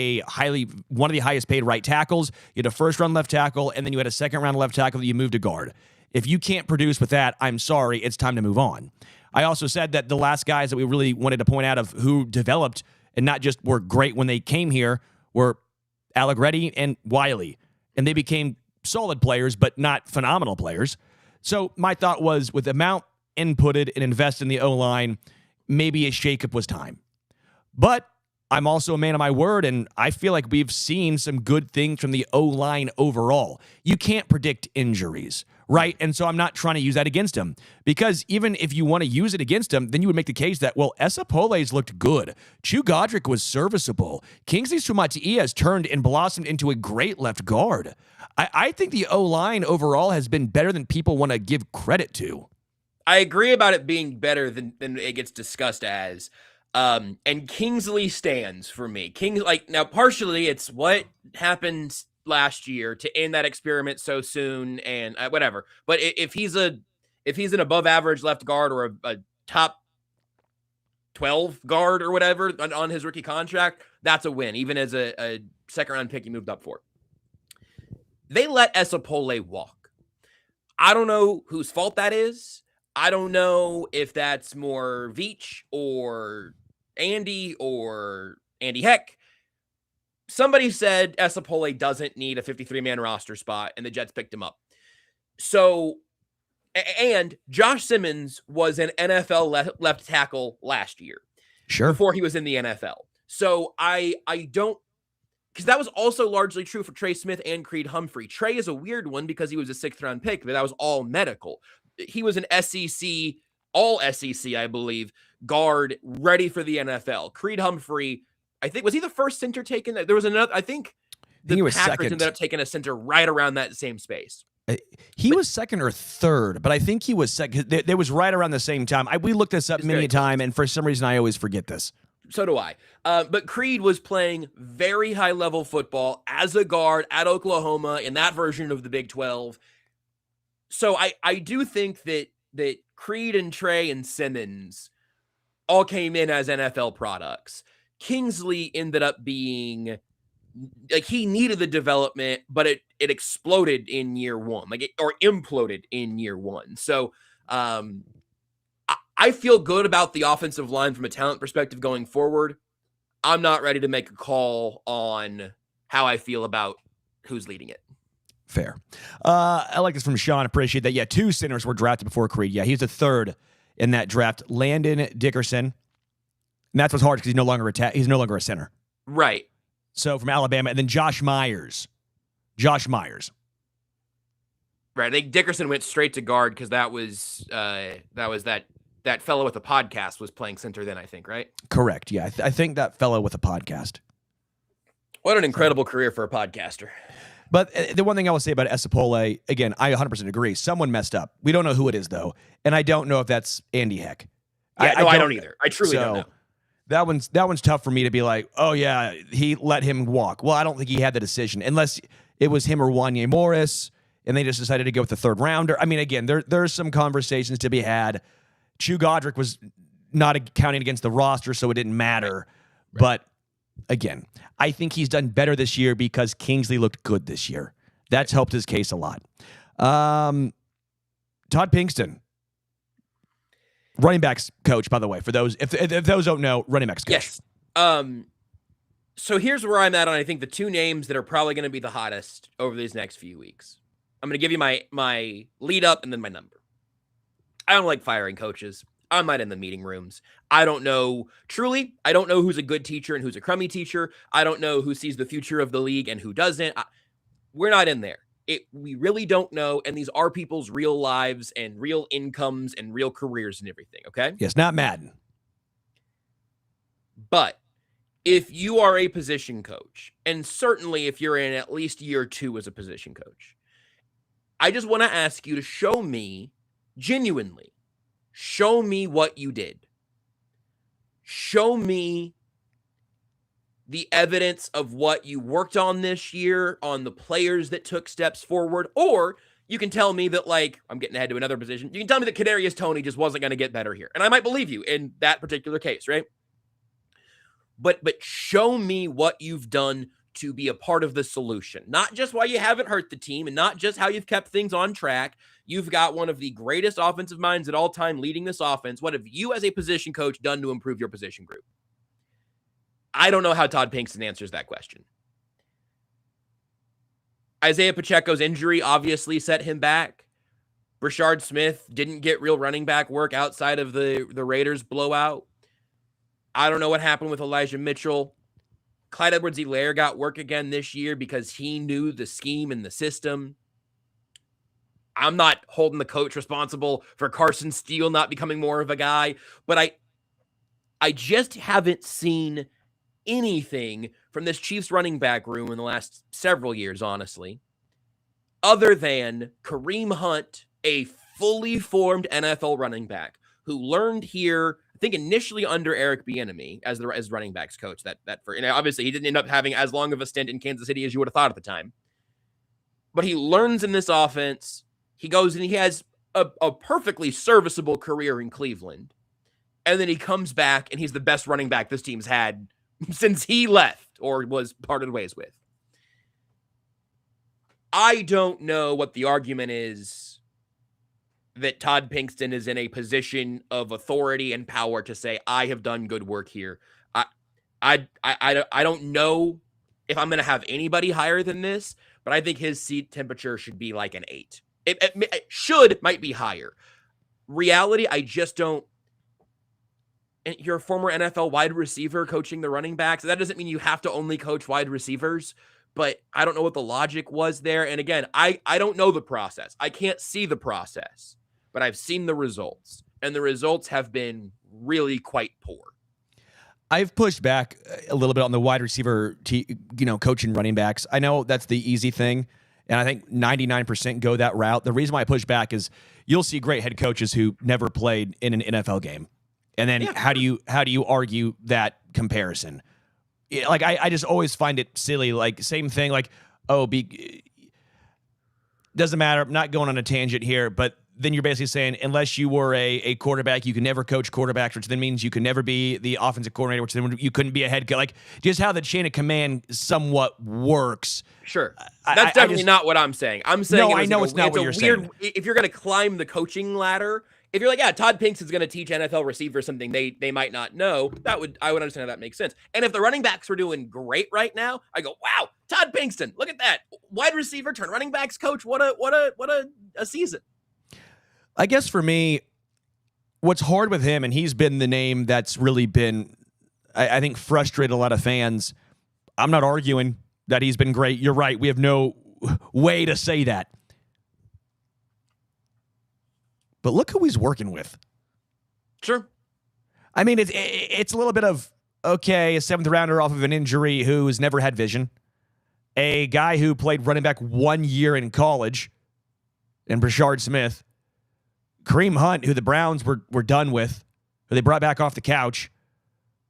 one of the highest paid right tackles. You had a first round left tackle, and then you had a second round left tackle that you moved to guard. If you can't produce with that, I'm sorry, it's time to move on. I also said that the last guys that we really wanted to point out of who developed and not just were great when they came here were Allegretti and Wiley. And they became solid players, but not phenomenal players. So my thought was with the amount inputted and invested in the O-line, maybe a shakeup was time. But I'm also a man of my word, and I feel like we've seen some good things from the O-line overall. You can't predict injuries, right? And so I'm not trying to use that against him, because even if you want to use it against him, then you would make the case that, well, Esapole's looked good. Chu Godric was serviceable. Kingsley Sumatia has turned and blossomed into a great left guard. I think the O-line overall has been better than people want to give credit to. I agree about it being better than it gets discussed as. And Kingsley stands for me. Now partially it's what happened last year to end that experiment so soon and whatever. But if he's an above average left guard or a top 12 guard or whatever on his rookie contract, that's a win. Even as a second round pick he moved up for. They let Esapole walk. I don't know whose fault that is. I don't know if that's more Veach or Andy or Andy Heck. Somebody said Esapole doesn't need a 53-man roster spot, and the Jets picked him up. So, and Josh Simmons was an NFL left tackle last year. Sure. Before he was in the NFL. So I don't, because that was also largely true for Trey Smith and Creed Humphrey. Trey is a weird one because he was a 6th-round pick, but that was all medical. He was an SEC, all SEC, I believe, guard ready for the NFL. Creed Humphrey, I think, was he the first center taken? There was another, I think the he was Packers second. ended up taking a center right around that same space. He was second or third, but I think he was second. There was right around the same time. We looked this up many a time, and for some reason I always forget this. So do I. But Creed was playing very high-level football as a guard at Oklahoma in that version of the Big 12. So I do think that Creed and Trey and Simmons all came in as NFL products. Kingsley ended up being like he needed the development, but it exploded in year one, or imploded in year one. So I feel good about the offensive line from a talent perspective going forward. I'm not ready to make a call on how I feel about who's leading it. Fair. I like this from Sean. Appreciate that. Yeah, 2 centers were drafted before Creed. Yeah, he's the 3rd in that draft. Landon Dickerson. And that's what's hard because he's no longer a center. Right. So from Alabama, and then Josh Myers. Right. I think Dickerson went straight to guard because that was that fellow with the podcast was playing center then, I think, right? Correct. Yeah, I think that fellow with a podcast. What an incredible career for a podcaster. But the one thing I will say about Esapole, again, I 100% agree. Someone messed up. We don't know who it is, though. And I don't know if that's Andy Heck. Yeah, I don't either. I truly don't know. That one's tough for me to be like, oh, yeah, he let him walk. Well, I don't think he had the decision, unless it was him or Wanye Morris, and they just decided to go with the 3rd rounder. I mean, again, there's some conversations to be had. Chu Godric was not counting against the roster, so it didn't matter. Right. But again, I think he's done better this year because Kingsley looked good this year. That's helped his case a lot. Todd Pinkston, running backs coach, by the way, for those if those don't know, running backs coach. Yes. So here's where I'm at on I think the 2 names that are probably going to be the hottest over these next few weeks. I'm going to give you my lead up and then my number. I don't like firing coaches. I'm not in the meeting rooms. I don't know who's a good teacher and who's a crummy teacher. I don't know who sees the future of the league and who doesn't. We're not in there. We really don't know. And these are people's real lives and real incomes and real careers and everything. Okay. Yes. Not Madden. But if you are a position coach, and certainly if you're in at least year 2 as a position coach, I just want to ask you to show me, genuinely, show me what you did. Show me the evidence of what you worked on this year, on the players that took steps forward, or you can tell me that, like, I'm getting ahead to another position. You can tell me that Kadarius Toney just wasn't going to get better here. And I might believe you in that particular case, right? But show me what you've done to be a part of the solution. Not just why you haven't hurt the team and not just how you've kept things on track. You've got one of the greatest offensive minds at all time leading this offense. What have you as a position coach done to improve your position group? I don't know how Todd Pinkston answers that question. Isaiah Pacheco's injury obviously set him back. Brashard Smith didn't get real running back work outside of the Raiders blowout. I don't know what happened with Elijah Mitchell. Clyde Edwards-Helaire got work again this year because he knew the scheme and the system. I'm not holding the coach responsible for Carson Steele not becoming more of a guy, but I just haven't seen anything from this Chiefs running back room in the last several years, honestly, other than Kareem Hunt, a fully formed NFL running back who learned here, I think initially under Eric Bieniemy as running backs coach. And obviously he didn't end up having as long of a stint in Kansas City as you would have thought at the time. But he learns in this offense. He goes and he has a perfectly serviceable career in Cleveland. And then he comes back and he's the best running back this team's had since he left or was parted ways with. I don't know what the argument is that Todd Pinkston is in a position of authority and power to say, I have done good work here. I don't know if I'm going to have anybody higher than this, but I think his seat temperature should be like an 8. It might be higher. Reality, I just don't. And you're a former NFL wide receiver coaching the running backs. That doesn't mean you have to only coach wide receivers, but I don't know what the logic was there. And again, I don't know the process. I can't see the process, but I've seen the results, and the results have been really quite poor. I've pushed back a little bit on the wide receiver, coaching running backs. I know that's the easy thing, and I think 99% go that route. The reason why I push back is you'll see great head coaches who never played in an NFL game. And then how do you argue that comparison? Like I just always find it silly. Like same thing. Like doesn't matter. I'm not going on a tangent here, but then you're basically saying unless you were a quarterback, you can never coach quarterbacks, which then means you can never be the offensive coordinator, which then you couldn't be a head coach. Like just how the chain of command somewhat works. Sure, that's definitely not what I'm saying. I'm saying no, I know it's not what you're saying. If you're going to climb the coaching ladder. If you're like, yeah, Todd Pinkston's going to teach NFL receivers something they might not know, I would understand how that makes sense. And if the running backs were doing great right now, I go, wow, Todd Pinkston, look at that, wide receiver turned running backs coach. What a season. I guess for me, what's hard with him, and he's been the name that's really been, I think, frustrated a lot of fans. I'm not arguing that he's been great. You're right. We have no way to say that. But look who he's working with. Sure. I mean, it's a little bit of, okay, a 7th rounder off of an injury who's never had vision. A guy who played running back 1 year in college, and Brashard Smith. Kareem Hunt, who the Browns were done with, who they brought back off the couch.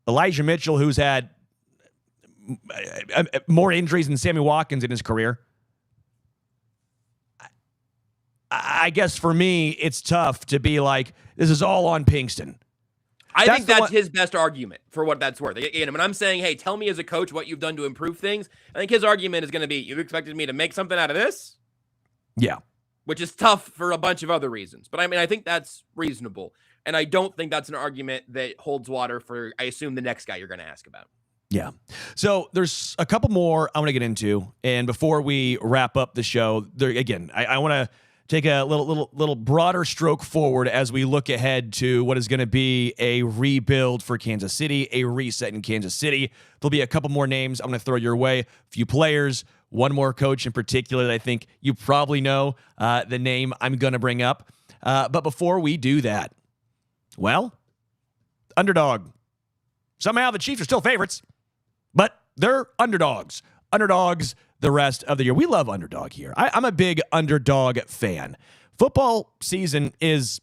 Elijah Mitchell, who's had more injuries than Sammy Watkins in his career. I guess for me, it's tough to be like, this is all on Pinkston. I think that's his best argument for what that's worth. And when I'm saying, hey, tell me as a coach what you've done to improve things, I think his argument is going to be, you expected me to make something out of this? Yeah. Which is tough for a bunch of other reasons. But I mean, I think that's reasonable. And I don't think that's an argument that holds water for, I assume, the next guy you're going to ask about. Yeah. So there's a couple more I want to get into. And before we wrap up the show, I want to take a little broader stroke forward as we look ahead to what is going to be a rebuild for Kansas City, a reset in Kansas City. There'll be a couple more names I'm going to throw your way, a few players, one more coach in particular that I think you probably know the name I'm going to bring up. But before we do that, well, Underdog. Somehow the Chiefs are still favorites. But they're underdogs. Underdogs the rest of the year. We love Underdog here. I'm a big Underdog fan. Football season is,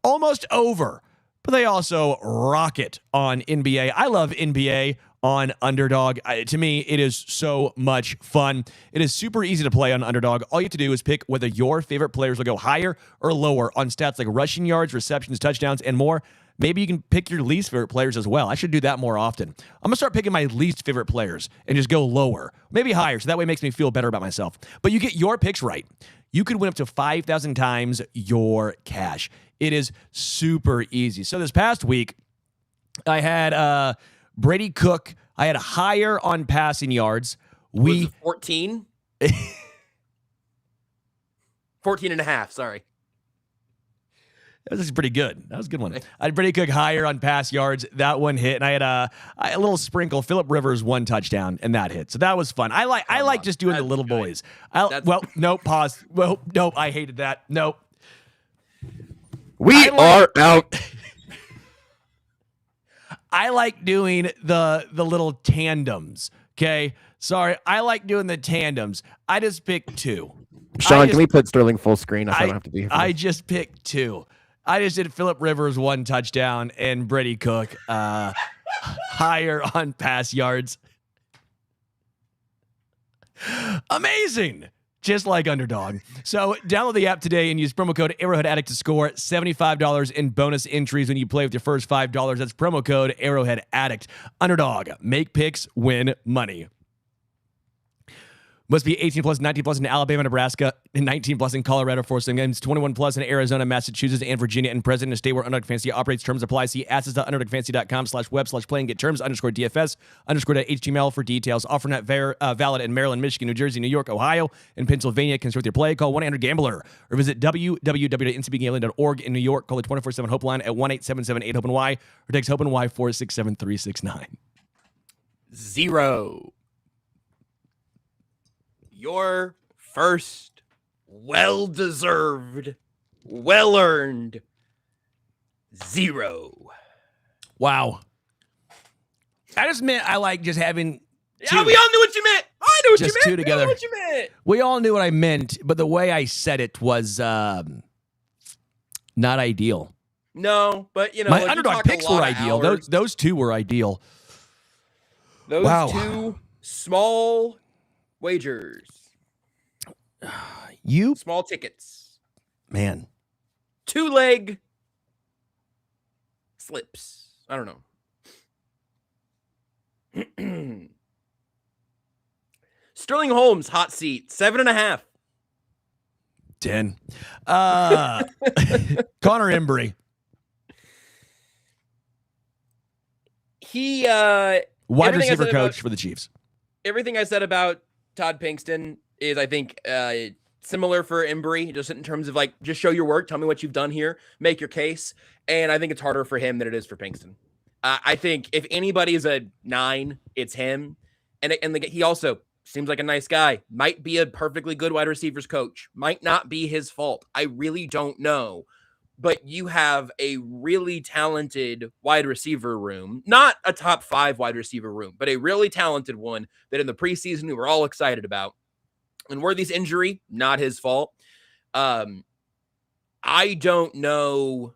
almost over, but they also rock it on NBA. I love NBA on Underdog. To me, it is so much fun. It is super easy to play on Underdog. All you have to do is pick whether your favorite players will go higher or lower on stats like rushing yards, receptions, touchdowns, and more. Maybe you can pick your least favorite players as well. I should do that more often. I'm going to start picking my least favorite players and just go lower, maybe higher, so that way it makes me feel better about myself. But you get your picks right. You could win up to 5,000 times your cash. It is super easy. So this past week, I had Brady Cook. I had higher on passing yards. Was it 14? 14 and a half, sorry. This is pretty good. That was a good one. I had Brady Cook higher on pass yards. That one hit. And I had a little sprinkle. Phillip Rivers, 1 touchdown, and that hit. So that was fun. I like just doing the little boys. Nope, pause. Well, nope, I hated that. Nope. We are out. I like doing the little tandems. Okay? Sorry, I like doing the tandems. I just picked 2. Sean, can we put Sterling full screen? I don't have to be here. I just picked 2. I just did Phillip Rivers 1 touchdown and Brady Cook higher on pass yards. Amazing. Just like Underdog. So download the app today and use promo code ARROWHEADADDICT to score $75 in bonus entries when you play with your first $5. That's promo code ARROWHEADADDICT. Underdog. Make picks, win money. Must be 18 plus, 19 plus in Alabama, Nebraska, and 19 plus in Colorado for some games, 21 plus in Arizona, Massachusetts, and Virginia, and present in a state where Underdog Fantasy operates. Terms apply. See assets.underdogfantasy.com/web/play and get terms _DFS_.html for details. Offer not valid in Maryland, Michigan, New Jersey, New York, Ohio, and Pennsylvania. Consult with your play. Call 1-800-GAMBLER or visit www.ncbgambling.org in New York. Call the 24/7 Hope line at 1-877-8-HOPE-NY or text HOPE-NY 467-369. 0. Your first well-deserved, well-earned 0. Wow. I just meant I like just having 2. Yeah, we all knew what you meant. I knew what Just you meant. 2 together. We knew what you meant. We all knew what I meant, but the way I said it was not ideal. No, but My like, Underdog picks were ideal. Those 2 were ideal. Those Wow. 2 small wagers. Small tickets. Man. 2-leg slips. I don't know. Sterling Holmes, hot seat, 7.5. 10. Connor Embry. He Wide receiver coach for the Chiefs. Everything I said about Todd Pinkston is, I think, similar for Embry, just in terms of just show your work, tell me what you've done here, make your case. And I think it's harder for him than it is for Pinkston. I think if anybody is a 9, it's him. And he also seems like a nice guy. Might be a perfectly good wide receivers coach. Might not be his fault. I really don't know. But you have a really talented wide receiver room, not a top 5 wide receiver room, but a really talented one that in the preseason we were all excited about. And Worthy's injury, not his fault. I don't know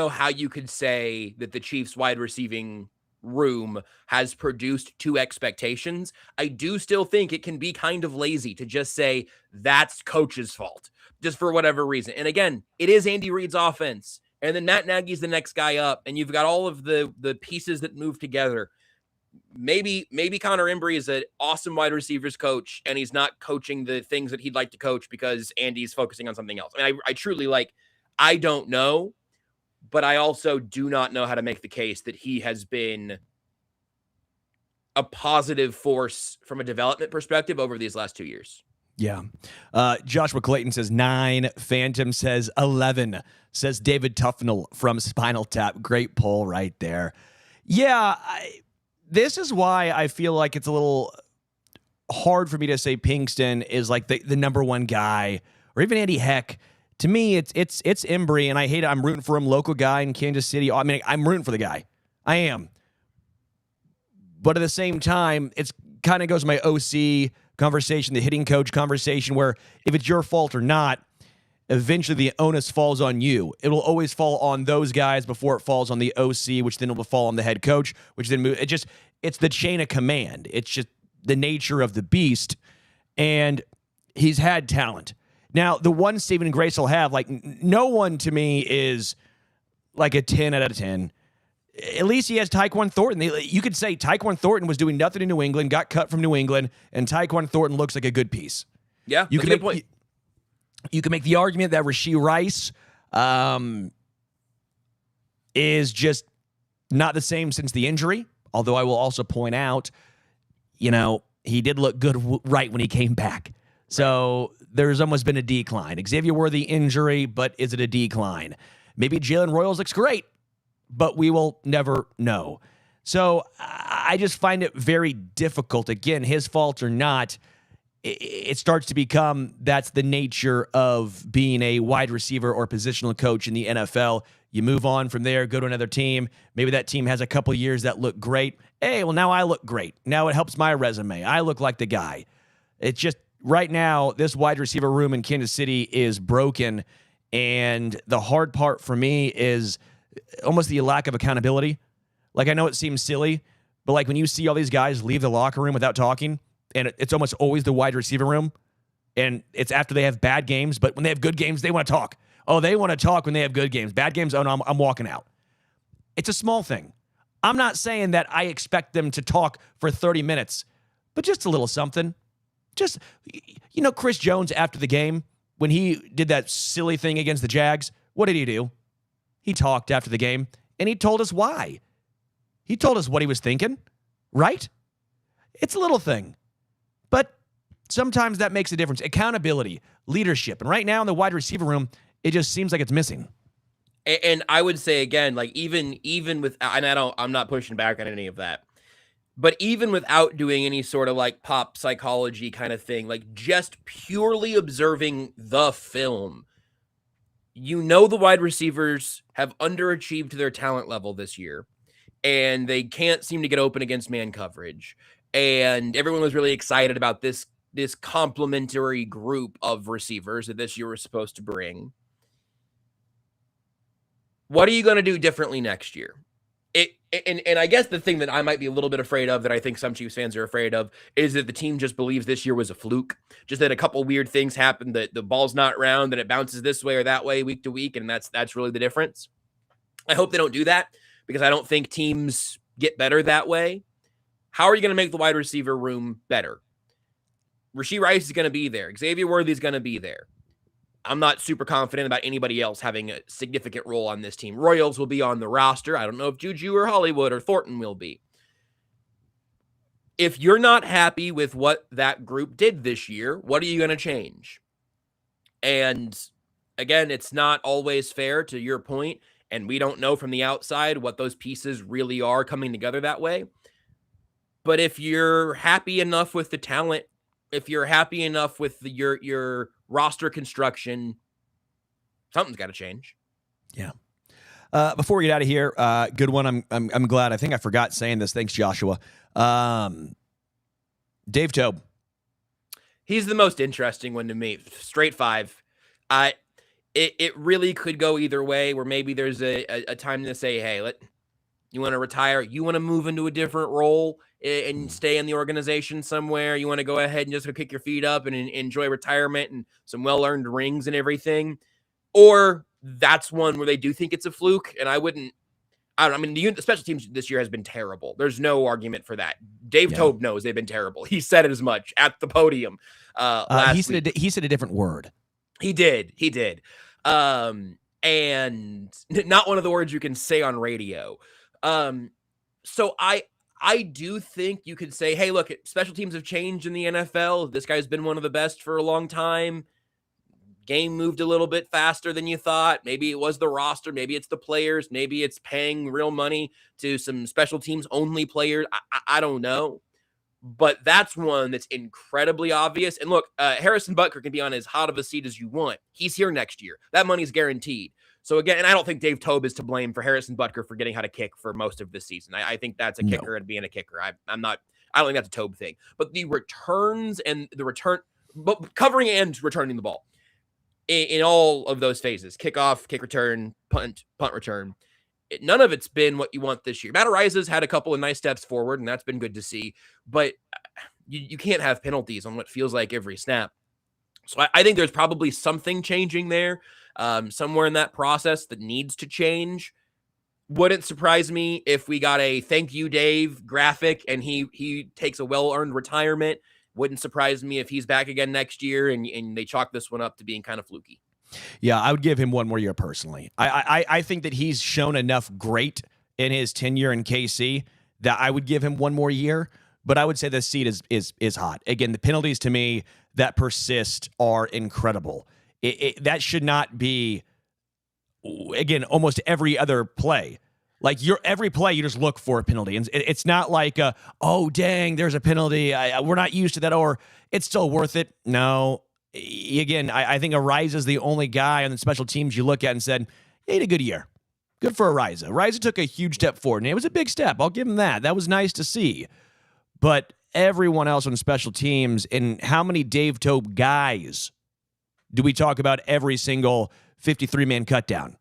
how you could say that the Chiefs wide receiving room has produced to expectations. I do still think it can be kind of lazy to just say that's coach's fault, just for whatever reason. And again, it is Andy Reid's offense. And then Matt Nagy's the next guy up, and you've got all of the pieces that move together. Maybe Connor Embry is an awesome wide receivers coach, and he's not coaching the things that he'd like to coach because Andy's focusing on something else. I mean, I truly I don't know, but I also do not know how to make the case that he has been a positive force from a development perspective over these last 2 years. Yeah. Joshua Clayton says 9. Phantom says 11. Says David Tufnell from Spinal Tap. Great poll right there. Yeah, this is why I feel like it's a little hard for me to say Pinkston is like the number one guy, or even Andy Heck. To me, it's Embry, and I hate it. I'm rooting for him, local guy in Kansas City. I mean, I'm rooting for the guy. I am. But at the same time, it's kind of goes to my OC conversation, the hitting coach conversation, where if it's your fault or not, eventually the onus falls on you. It will always fall on those guys before it falls on the OC, which then it will fall on the head coach, which then it's the chain of command. It's just the nature of the beast. And he's had talent. Now, the one Stephen Grace will have, like, no one to me is like a 10 out of 10. At least he has Tyquan Thornton. You could say Tyquan Thornton was doing nothing in New England, got cut from New England, and Tyquan Thornton looks like a good piece. Yeah, you that's can a good point. You can make the argument that Rashee Rice is just not the same since the injury, although I will also point out, he did look good right when he came back. So there's almost been a decline. Xavier Worthy injury, but is it a decline? Maybe Jalen Royals looks great, but we will never know. So I just find it very difficult. Again, his fault or not, it starts to become that's the nature of being a wide receiver or positional coach in the NFL. You move on from there, go to another team. Maybe that team has a couple years that look great. Hey, well, now I look great. Now it helps my resume. I look like the guy. It's just right now, this wide receiver room in Kansas City is broken. And the hard part for me is almost the lack of accountability. Like, I know it seems silly, but like when you see all these guys leave the locker room without talking, and it's almost always the wide receiver room, and it's after they have bad games, but when they have good games, they want to talk. Oh, they want to talk when they have good games. Bad games, oh no, I'm walking out. It's a small thing. I'm not saying that I expect them to talk for 30 minutes, but just a little something. Just, Chris Jones after the game, when he did that silly thing against the Jags, what did he do? He talked after the game, and he told us why. He told us what he was thinking, right? It's a little thing, but sometimes that makes a difference. Accountability, leadership, and right now in the wide receiver room, it just seems like it's missing. And I would say again, like even with, and I'm not pushing back on any of that, but even without doing any sort of like pop psychology kind of thing, like just purely observing the film, the wide receivers have underachieved to their talent level this year, and they can't seem to get open against man coverage. And everyone was really excited about this complementary group of receivers that this year was supposed to bring. What are you going to do differently next year? And I guess the thing that I might be a little bit afraid of, that I think some Chiefs fans are afraid of, is that the team just believes this year was a fluke. Just that a couple weird things happened, that the ball's not round and it bounces this way or that way week to week, and that's really the difference. I hope they don't do that, because I don't think teams get better that way. How are you going to make the wide receiver room better? Rashee Rice is going to be there. Xavier Worthy is going to be there. I'm not super confident about anybody else having a significant role on this team. Royals will be on the roster. I don't know if Juju or Hollywood or Thornton will be. If you're not happy with what that group did this year, what are you going to change? And again, it's not always fair, to your point, and we don't know from the outside what those pieces really are coming together that way. But if you're happy enough with the talent, if you're happy enough with your roster construction, something's got to change. Yeah. Before we get out of here, good one. I'm glad. I think I forgot saying this. Thanks, Joshua. Dave Tobe. He's the most interesting one to me. Straight 5. It really could go either way, where maybe there's a time to say, hey, you want to retire? You want to move into a different role and stay in the organization somewhere? You want to go ahead and just go kick your feet up and enjoy retirement and some well-earned rings and everything? Or that's one where they do think it's a fluke, and I mean, the special teams this year has been terrible. There's no argument for that. Dave Tobe knows they've been terrible. He said it as much at the podium last week. He said a different word. He did. And not one of the words you can say on radio. So I do think you could say, hey, look, special teams have changed in the NFL. This guy's been one of the best for a long time. Game moved a little bit faster than you thought. Maybe it was the roster. Maybe it's the players. Maybe it's paying real money to some special teams only players. I don't know. But that's one that's incredibly obvious. And look, Harrison Butker can be on as hot of a seat as you want. He's here next year. That money's guaranteed. So again, and I don't think Dave Tobe is to blame for Harrison Butker forgetting how to kick for most of this season. I think that's a kicker and being a kicker. I don't think that's a Tobe thing. But the returns and the return, but covering and returning the ball in all of those phases, kickoff, kick return, punt return, none of it's been what you want this year. Matt Ariza's had a couple of nice steps forward, and that's been good to see. But you can't have penalties on what feels like every snap. So I think there's probably something changing there, somewhere in that process that needs to change. Wouldn't surprise me if we got a thank you, Dave graphic, and he takes a well-earned retirement. Wouldn't surprise me if he's back again next year and they chalk this one up to being kind of fluky. Yeah, I would give him one more year personally. I think that he's shown enough great in his tenure in KC that I would give him one more year. But I would say the seat is hot. Again, the penalties to me that persist are incredible. That should not be, again, almost every other play. Like every play, you just look for a penalty. And it's not like, oh, dang, there's a penalty. We're not used to that, or it's still worth it. No. Again, I think Ariza is the only guy on the special teams you look at and said, he had a good year. Good for Ariza. Ariza took a huge step forward, and it was a big step. I'll give him that. That was nice to see. But everyone else on special teams, and how many Dave Tobe guys do we talk about every single 53-man cutdown?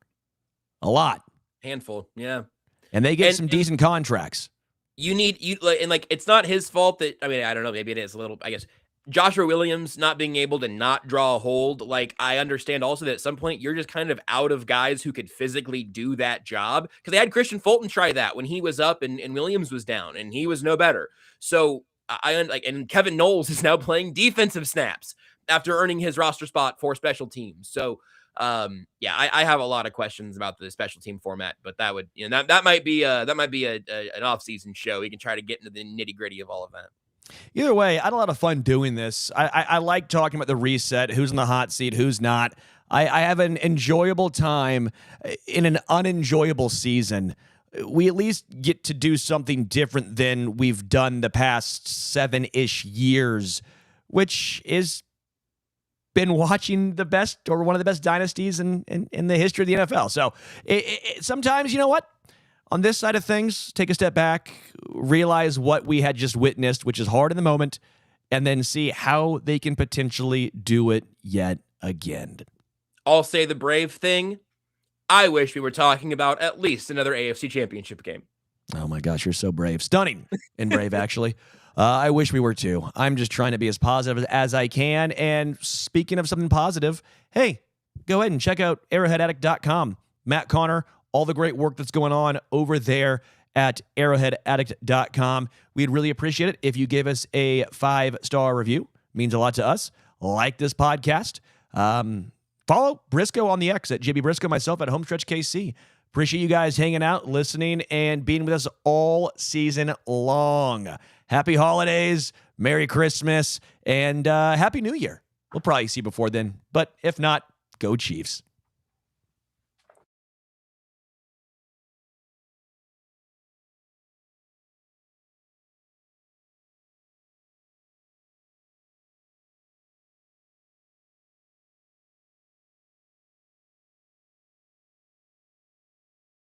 A lot. Handful, yeah. And they get some decent contracts. It's not his fault that, I mean, I don't know, maybe it is a little, I guess. Joshua Williams not being able to not draw a hold, like, I understand also that at some point you're just kind of out of guys who could physically do that job, because they had Christian Fulton try that when he was up and Williams was down, and he was no better. So and Kevin Knowles is now playing defensive snaps after earning his roster spot for special teams. So I have a lot of questions about the special team format, but that would, that might be an offseason show. We can try to get into the nitty gritty of all of that. Either way, I had a lot of fun doing this. I like talking about the reset, who's in the hot seat, who's not. I have an enjoyable time in an unenjoyable season. We at least get to do something different than we've done the past 7-ish years, which is been watching the best, or one of the best dynasties in the history of the NFL. So sometimes, you know what? On this side of things, take a step back, realize what we had just witnessed, which is hard in the moment, and then see how they can potentially do it yet again. I'll say the brave thing. I wish we were talking about at least another AFC Championship game. Oh my gosh, you're so brave. Stunning and brave, actually. I wish we were too. I'm just trying to be as positive as I can. And speaking of something positive, hey, go ahead and check out ArrowheadAddict.com. Matt Connor, all the great work that's going on over there at ArrowheadAddict.com. We'd really appreciate it if you give us a 5-star review. It means a lot to us. Like this podcast. Follow Brisco on the X at JB Brisco, myself at Homestretch KC. Appreciate you guys hanging out, listening, and being with us all season long. Happy holidays, Merry Christmas, and Happy New Year. We'll probably see you before then, but if not, go Chiefs.